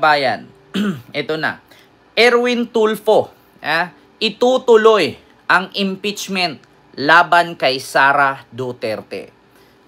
kababayan, ito na. Erwin Tulfo, itutuloy ang impeachment laban kay Sara Duterte.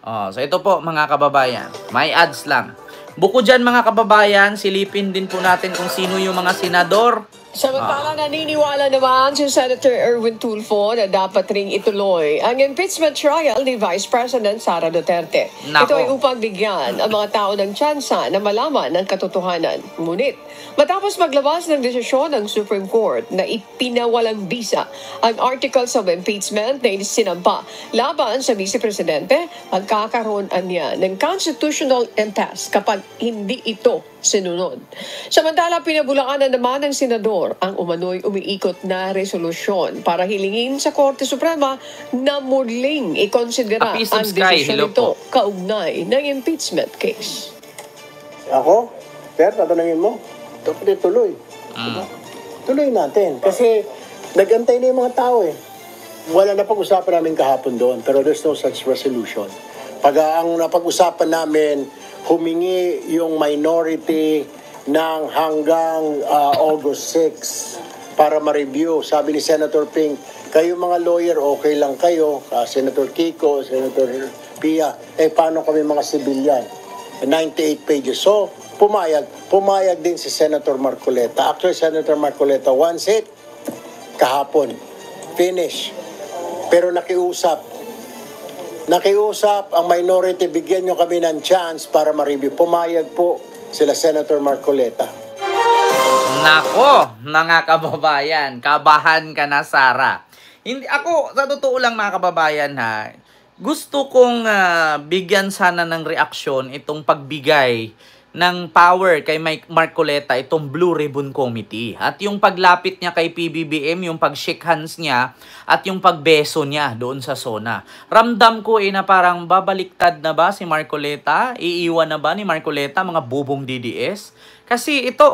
So ito po mga kababayan, may ads lang. Bukod dyan mga kababayan, silipin din po natin kung sino yung mga senador. Samantala, naniniwala naman si Senator Erwin Tulfo na dapat ring ituloy ang impeachment trial ni Vice President Sara Duterte. Nako. Ito ay upang bigyan ang mga tao ng tsansa na malaman ang katotohanan. Ngunit, matapos maglabas ng desisyon ng Supreme Court na ipinawalang bisa ang articles of impeachment na sinampa laban sa Vice Presidente, magkakaroon niya ng constitutional impasse kapag hindi ito sinunod. Samantala, pinabulaanan naman ng senador ang umano'y umiikot na resolusyon para hilingin sa Korte Suprema na muling ikonsidera ang desisyon nito kaugnay ng impeachment case. Ako? Pero tatanungin mo, dapat ituloy. Diba? Tuloy natin. Kasi nagantay na yung mga tao eh. Wala na pag-usapan namin kahapon doon, pero there's no such resolution. Pag ang napag-usapan namin, humingi yung minority ng hanggang August 6 para ma-review. Sabi ni Senator Ping, kayo mga lawyer, okay lang kayo. Senator Kiko, Senator Pia, paano kami mga civilian? 98 pages. So, pumayag. Pumayag din si Senator Marcoleta. Actually, Senator Marcoleta wants it kahapon. Finish. Pero nakiusap ang minority, bigyan nyo kami ng chance para ma-review. Pumayag po sila Senator Marcoleta. Nako, mga kababayan, kabahan ka na, Sara. Hindi, ako, sa totoo lang mga kababayan gusto kong bigyan sana ng reaksyon itong pagbigay ng power kay Marcoleta, itong Blue Ribbon Committee. At yung paglapit niya kay PBBM, yung pag-shake hands niya, at yung pagbeso niya doon sa SONA. Ramdam ko na parang babaliktad na ba si Marcoleta? Iiwan na ba ni Marcoleta mga bubong DDS? Kasi ito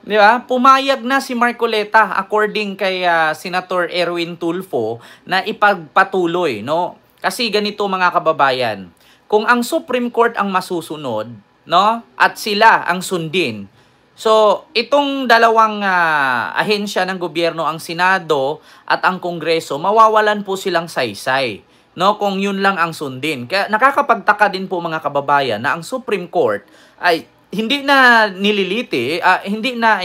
di ba? Pumayag na si Marcoleta according kay Senator Erwin Tulfo na ipagpatuloy, no? Kasi ganito mga kababayan, kung ang Supreme Court ang masusunod, no? At sila ang sundin. So, itong dalawang ahensya ng gobyerno, ang Senado at ang Kongreso, mawawalan po silang saysay, no? Kung yun lang ang sundin. Kaya nakakapagtaka din po mga kababayan na ang Supreme Court ay hindi na nililiti, hindi na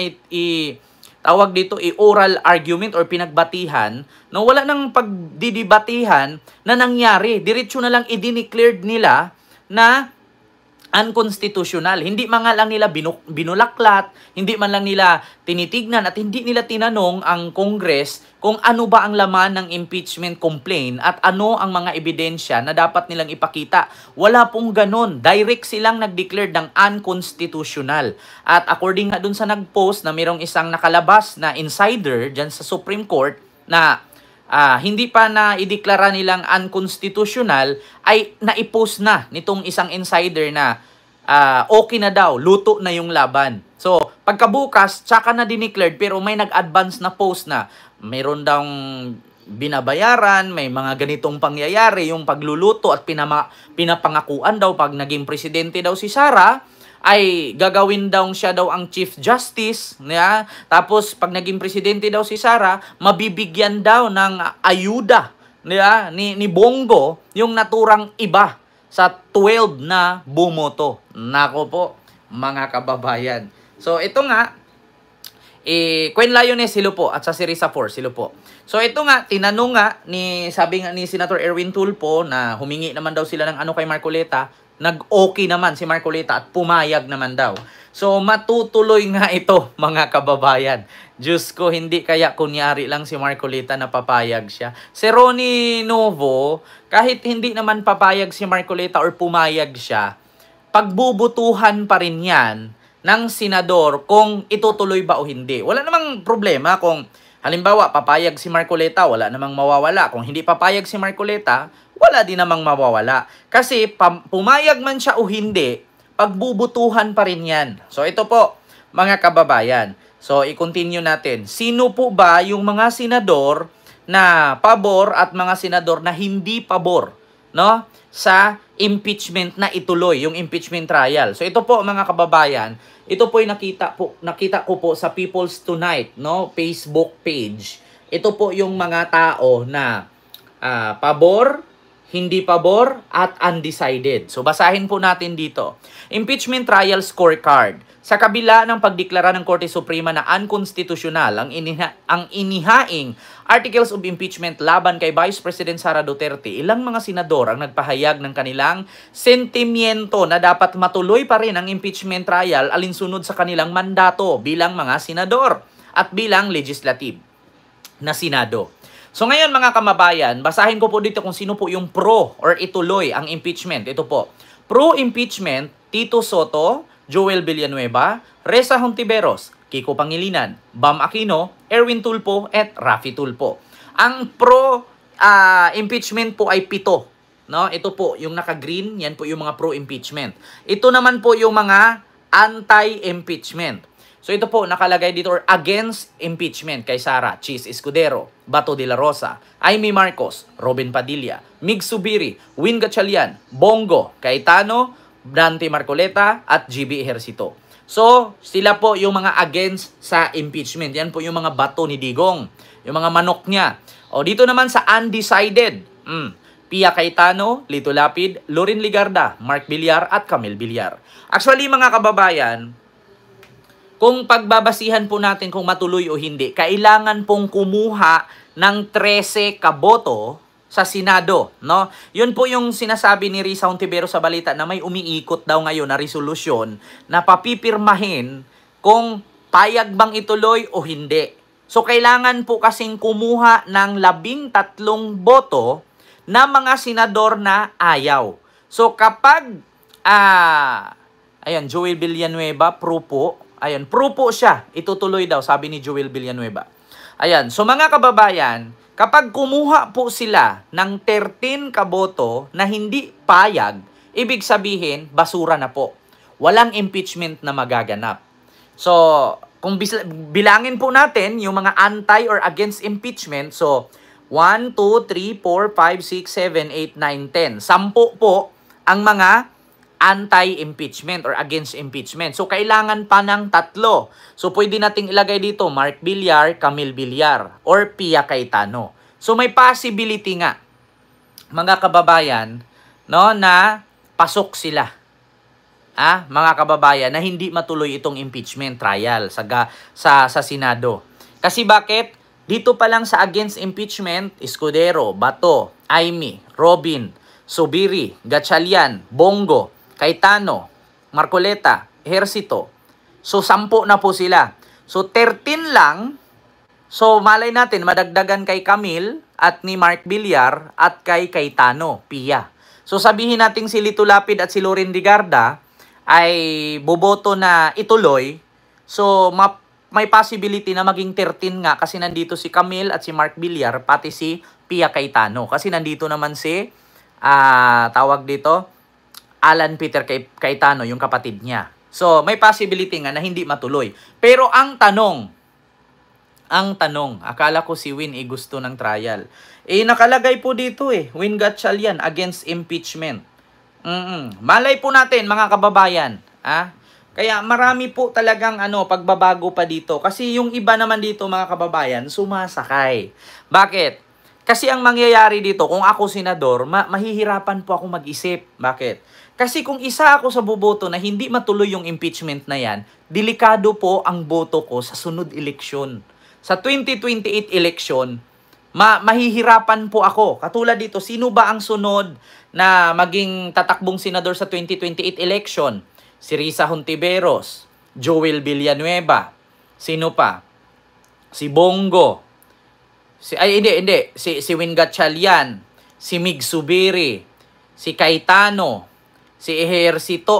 tawag dito oral argument or pinagbatihan, no? Wala nang pagdidibatihan na nangyari. Diretso na lang i-declared nila na unconstitutional. Hindi man lang nila binulaklat, hindi man lang nila tinitignan at hindi nila tinanong ang Congress kung ano ba ang laman ng impeachment complaint at ano ang mga ebidensya na dapat nilang ipakita. Wala pong ganon. Direct silang nag-declare ng unconstitutional. At according nga dun sa nag-post na mayroong isang nakalabas na insider dyan sa Supreme Court na hindi pa na ideklara nilang unconstitutional, ay naipost na nitong isang insider na okay na daw, luto na yung laban. So, pagkabukas, tsaka na dineclared, pero may nag-advance na post na mayroon daw binabayaran, may mga ganitong pangyayari, yung pagluluto at pinapangakuan daw pag naging presidente daw si Sara, ay gagawin daw siya daw ang Chief Justice, tapos pag naging presidente daw si Sara, mabibigyan daw ng ayuda ni Bongo yung naturang iba sa 12 na bumoto. Nako po, mga kababayan. So ito nga, Quen Layones, silo po, at sa Sirisa 4, silo po. So ito nga, tinanong nga, sabi nga ni Senator Erwin Tulfo na humingi naman daw sila ng ano kay Marcoleta, nag-okay naman si Marcoleta at pumayag naman daw. So, matutuloy nga ito, mga kababayan. Diyos ko, hindi kaya kunyari lang si Marcoleta na papayag siya. Si Ronnie Novo, kahit hindi naman papayag si Marcoleta or pumayag siya, pagbubutuhan pa rin yan ng senador kung itutuloy ba o hindi. Wala namang problema kung halimbawa papayag si Marcoleta, wala namang mawawala. Kung hindi papayag si Marcoleta, wala din namang mawawala. Kasi pumayag man siya o hindi, pagbubutuhan pa rin yan. So ito po, mga kababayan. So i-continue natin. Sino po ba yung mga senador na pabor at mga senador na hindi pabor, no, sa impeachment na ituloy, yung impeachment trial. So ito po mga kababayan, ito po yung nakita ko po sa People's Tonight, no, Facebook page. Ito po yung mga tao na pabor, hindi pabor, at undecided. So basahin po natin dito. Impeachment trial scorecard. Sa kabila ng pagdeklara ng Korte Suprema na unconstitutional ang inihaing articles of impeachment laban kay Vice President Sara Duterte, ilang mga senador ang nagpahayag ng kanilang sentimiento na dapat matuloy pa rin ang impeachment trial alinsunod sa kanilang mandato bilang mga senador at bilang legislative na senado. So ngayon mga kamabayan, basahin ko po dito kung sino po yung pro or ituloy ang impeachment. Ito po, pro-impeachment, Tito Soto, Joel Villanueva, Reza Hontiveros, Kiko Pangilinan, Bam Aquino, Erwin Tulfo, at Raffy Tulfo. Ang pro-impeachment po ay 7. No? Ito po, yung naka-green, yan po yung mga pro-impeachment. Ito naman po yung mga anti-impeachment. So ito po, nakalagay dito, or against impeachment kay Sara, Chis Escudero, Bato de la Rosa, Amy Marcos, Robin Padilla, Mig Subiri, Win Gatchalian, Bongo, Cayetano, Dante Marcoleta, at GB Ejercito. So, sila po yung mga against sa impeachment. Yan po yung mga bato ni Digong. Yung mga manok niya. O, dito naman sa undecided. Pia Cayetano, Lito Lapid, Lorin Ligarda, Mark Villar, at Camille Villar. Actually, mga kababayan, kung pagbabasihan po natin kung matuloy o hindi, kailangan pong kumuha ng 13 kaboto sa Senado, no? Yun po yung sinasabi ni Risa Hontiveros sa balita na may umiikot daw ngayon na resolusyon na papipirmahin kung payag bang ituloy o hindi. So kailangan po kasing kumuha ng 13 boto na mga senador na ayaw. So kapag ayan, Joel Villanueva, pro po. Ayan, pro po siya. Itutuloy daw, sabi ni Joel Villanueva. Ayan, so mga kababayan, kapag kumuha po sila ng 13 kaboto na hindi payag, ibig sabihin, basura na po. Walang impeachment na magaganap. So, kung bilangin po natin yung mga anti or against impeachment, so 1, 2, 3, 4, 5, 6, 7, 8, 9, 10. 10 po ang mga anti-impeachment or against impeachment. So, kailangan pa ng 3. So, pwede nating ilagay dito Mark Villar, Camille Villar, or Pia Cayetano. So, may possibility nga, mga kababayan, no, na pasok sila. Mga kababayan, na hindi matuloy itong impeachment trial sa Senado. Kasi bakit? Dito pa lang sa against impeachment, Escudero, Bato, Amy, Robin, Subiri, Gatchalian, Bongo, Cayetano, Marcoleta, Ejercito. So, 10 na po sila. So, 13 lang. So, malay natin, madagdagan kay Camille at ni Mark Villar at kay Cayetano, Pia. So, sabihin natin si Lito Lapid at si Lorin Ligarda ay boboto na ituloy. So, may possibility na maging 13 nga kasi nandito si Camille at si Mark Villar, pati si Pia Cayetano. Kasi nandito naman si, tawag dito, Alan Peter Cayetano, yung kapatid niya. So, may possibility nga na hindi matuloy. Pero ang tanong, akala ko si Win gusto ng trial. Nakalagay po dito Win Gatchalian against impeachment. Malay po natin, mga kababayan. Kaya marami po talagang pagbabago pa dito. Kasi yung iba naman dito, mga kababayan, sumasakay. Bakit? Kasi ang mangyayari dito, kung ako senador, mahihirapan po ako mag-isip. Bakit? Kasi kung isa ako sa boboto na hindi matuloy yung impeachment na yan, delikado po ang boto ko sa sunod eleksyon. Sa 2028 election, mahihirapan po ako. Katulad dito, sino ba ang sunod na maging tatakbong senador sa 2028 election? Si Risa Hontiveros, Joel Villanueva, sino pa? Si Bongo, si Win Gatchalian, si Mig Subiri, si Cayetano, si Ejercito,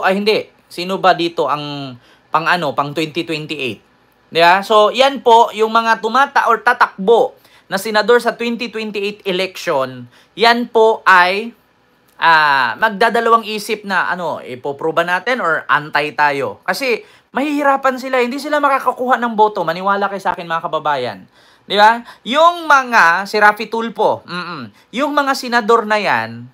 sino ba dito ang pang 2028? Diba? So, yan po, yung mga tatakbo na senador sa 2028 election, yan po ay magdadalawang isip na ipoproba natin or antay tayo. Kasi mahihirapan sila, hindi sila makakakuha ng boto. Maniwala kayo sa akin, mga kababayan. Di ba? Yung mga, si Raffy Tulfo, yung mga senador na yan,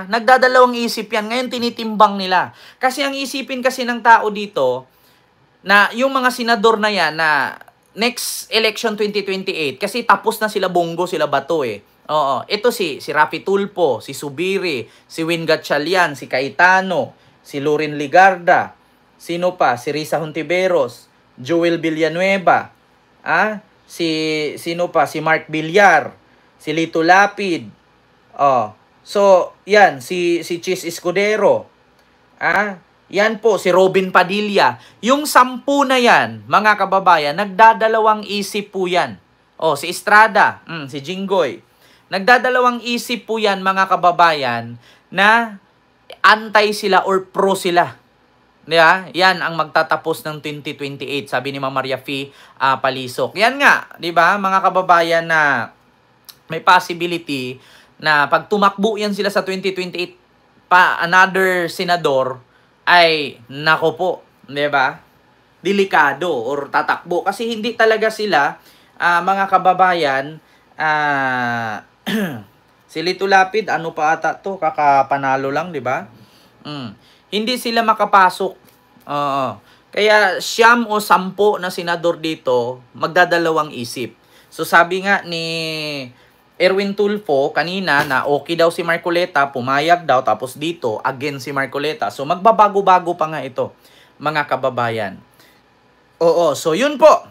Nagdadalawang isip yan. Ngayon tinitimbang nila. Kasi ang isipin kasi ng tao dito, na yung mga senador na yan na next election 2028, kasi tapos na sila Bongo, sila Bato eh. Oo, ito si Raffy Tulfo, si Subiri, si Win Gatchalian, si Cayetano, si Loren Ligarda, sino pa? Si Risa Hontiveros, Joel Villanueva, sino pa? Si Mark Villar, si Lito Lapid. So, yan, si Chis Escudero. Yan po, si Robin Padilla. Yung 10 na yan, mga kababayan, nagdadalawang isip po yan. Si Estrada, si Jinggoy. Nagdadalawang isip po yan, mga kababayan, na antay sila or pro sila. Diba? Yan ang magtatapos ng 2028, sabi ni Ma'am Maria Fee Palisok. Yan nga, di ba, mga kababayan, na may possibility na pag tumakbo yan sila sa 2028 pa another senador, ay nako po, 'di ba? Delikado or tatakbo kasi hindi talaga sila mga kababayan si Lito Lapid, ano pa ata to, kakapanalo lang, 'di ba? Hindi sila makapasok. Kaya 9 o 10 na senador dito magdadalawang isip. So sabi nga ni Erwin Tulfo kanina na okay daw si Marcoleta, pumayag daw, tapos dito again si Marcoleta. So magbabago-bago pa nga ito, mga kababayan. So yun po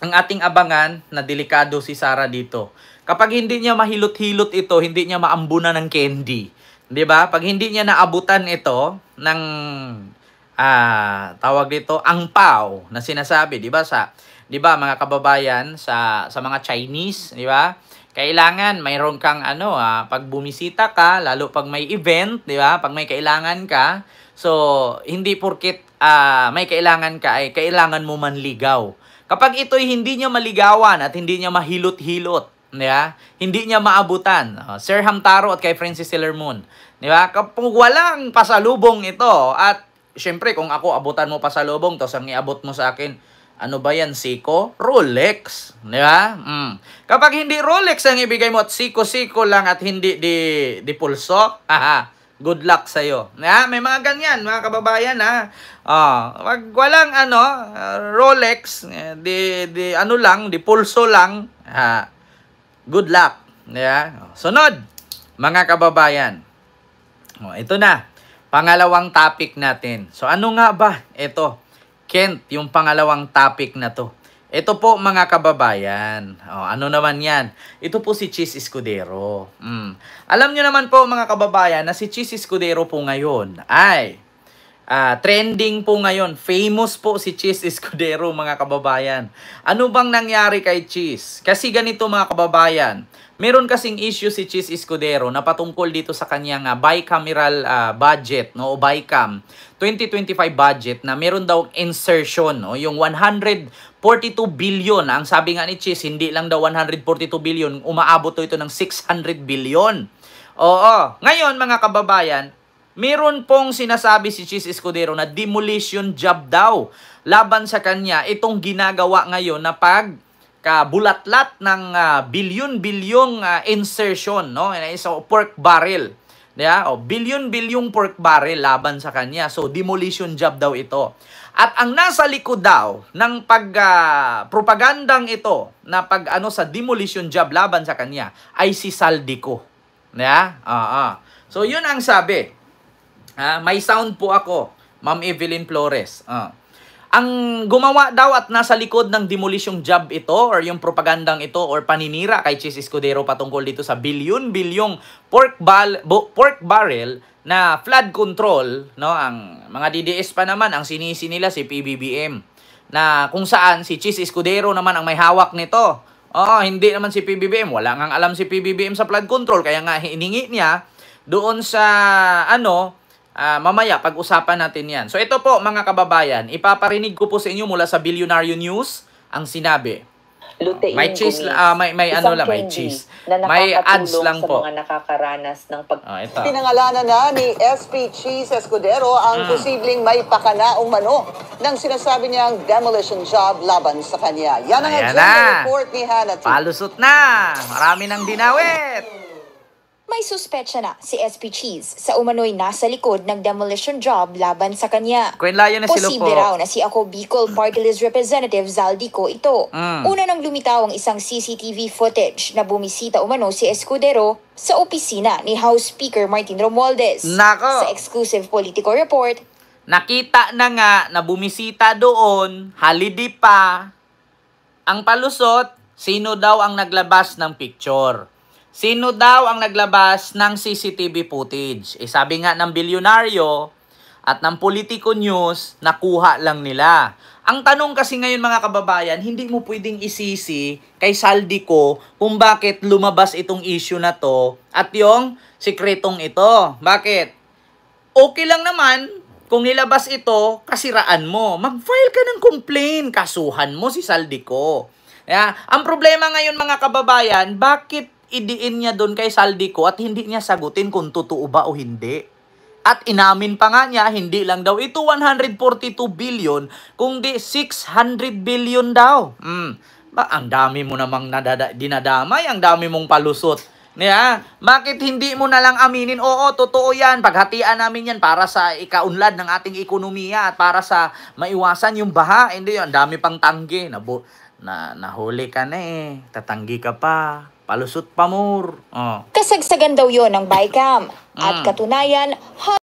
ang ating abangan, na delikado si Sara dito. Kapag hindi niya mahilot-hilot ito, hindi niya maambunan ng candy. 'Di ba? Pag hindi niya naabutan ito ng tawag dito, angpao na sinasabi, 'di ba, mga kababayan, sa mga Chinese, 'di ba? Kailangan mayroon kang pag bumisita ka, lalo pag may event, 'di ba? Pag may kailangan ka, so hindi porket may kailangan ka ay kailangan mo manligaw. Kapag ito'y hindi niya maligawan at hindi niya mahilot-hilot, 'di ba? Hindi niya maabutan. Sir Hamtaro at kay Francis Sillermoon, 'di ba? Kapag walang pasalubong ito, at syempre kung ako abutan mo pasalubong, tapos ang iabot mo sa akin, ano ba yan, Seiko? Rolex. Di ba? Kapag hindi Rolex ang ibigay mo at Seiko lang at hindi di pulso, good luck sa'yo. May mga ganyan, mga kababayan, wag walang Rolex, di pulso lang, good luck. Di ba? Sunod, mga kababayan. Ito na, pangalawang topic natin. So ano nga ba ito? Kent, yung pangalawang topic na to. Ito po, mga kababayan. Ano naman yan? Ito po si Chis Escudero. Alam nyo naman po, mga kababayan, na si Chis Escudero po ngayon ay trending po ngayon. Famous po si Chis Escudero, mga kababayan. Ano bang nangyari kay Chis? Kasi ganito, mga kababayan. Meron kasing issue si Chis Escudero na patungkol dito sa kanyang bicameral budget, o BICAM 2025 budget, na meron daw insertion, yung 142 billion. Ang sabi nga ni Chis, hindi lang daw 142 billion, umaabot ito ng 600 billion. Ngayon, mga kababayan, meron pong sinasabi si Chis Escudero na demolition job daw laban sa kanya itong ginagawa ngayon na pagkabulatlat ng bilyon-bilyong insertion, so pork barrel. Bilyon-bilyong pork barrel laban sa kanya. So demolition job daw ito. At ang nasa likod daw ng propagandang ito na sa demolition job laban sa kanya ay si Saldico. So yun ang sabi. May sound po ako, Ma'am Evelyn Flores. Ang gumawa daw at nasa likod ng demolition job ito or yung propagandang ito or paninira kay Chis Escudero patungkol dito sa bilyon-bilyong pork barrel na flood control, ang mga DDS pa naman ang sinisi nila si PBBM, na kung saan si Chis Escudero naman ang may hawak nito. Hindi naman si PBBM, wala ngang alam si PBBM sa flood control, kaya nga hiningi niya doon sa mamaya, pag-usapan natin yan. So ito po, mga kababayan, ipaparinig ko po sa inyo mula sa Billionario News ang sinabi. May cheese, may cheese. May ads lang po. Sa mga nakakaranas ng ito. Pinangalanan na ni SP Chis Escudero ang posibleng may pakana umano ng sinasabi niyang demolition job laban sa kanya. Yan ang agenda report ni Hannah T. Palusot na! Marami nang dinawit! May suspetsya na si SP Cheese sa umano'y nasa likod ng demolition job laban sa kanya. Kwenlayo na sila po. Posible raw na si Ako Bicol Party List Representative Zaldico ito. Una nang lumitaw ang isang CCTV footage na bumisita umano si Escudero sa opisina ni House Speaker Martin Romualdez. Nako! Sa exclusive Politico Report, Nakita na nga na bumisita doon, halidi pa. Ang palusot, sino daw ang naglabas ng picture? Sino daw ang naglabas ng CCTV footage? Sabi nga ng bilyonaryo at ng Politico News, nakuha lang nila. Ang tanong kasi ngayon mga kababayan, hindi mo pwedeng isisi kay Zaldico kung bakit lumabas itong issue na to at yung sikretong ito. Bakit? Okay lang naman kung nilabas ito, kasiraan mo. Mag-file ka ng complaint, kasuhan mo si Zaldico. Ang problema ngayon mga kababayan, bakit idiin niya doon kay Zaldico at hindi niya sagutin kung totoo ba o hindi? At inamin pa nga niya, hindi lang daw ito 142 billion, kundi 600 billion daw. Ang dami mo namang dinadamay, ang dami mong palusot. Bakit hindi mo na lang aminin? Oo, totoo yan. Paghatian namin yan para sa ikaunlad ng ating ekonomiya at para sa maiwasan yung baha. Hindi, ang dami pang tanggi. Nahuli ka na tatanggi ka pa. Palusot pa more. kasagsagan daw yon ng BICAM. At katunayan,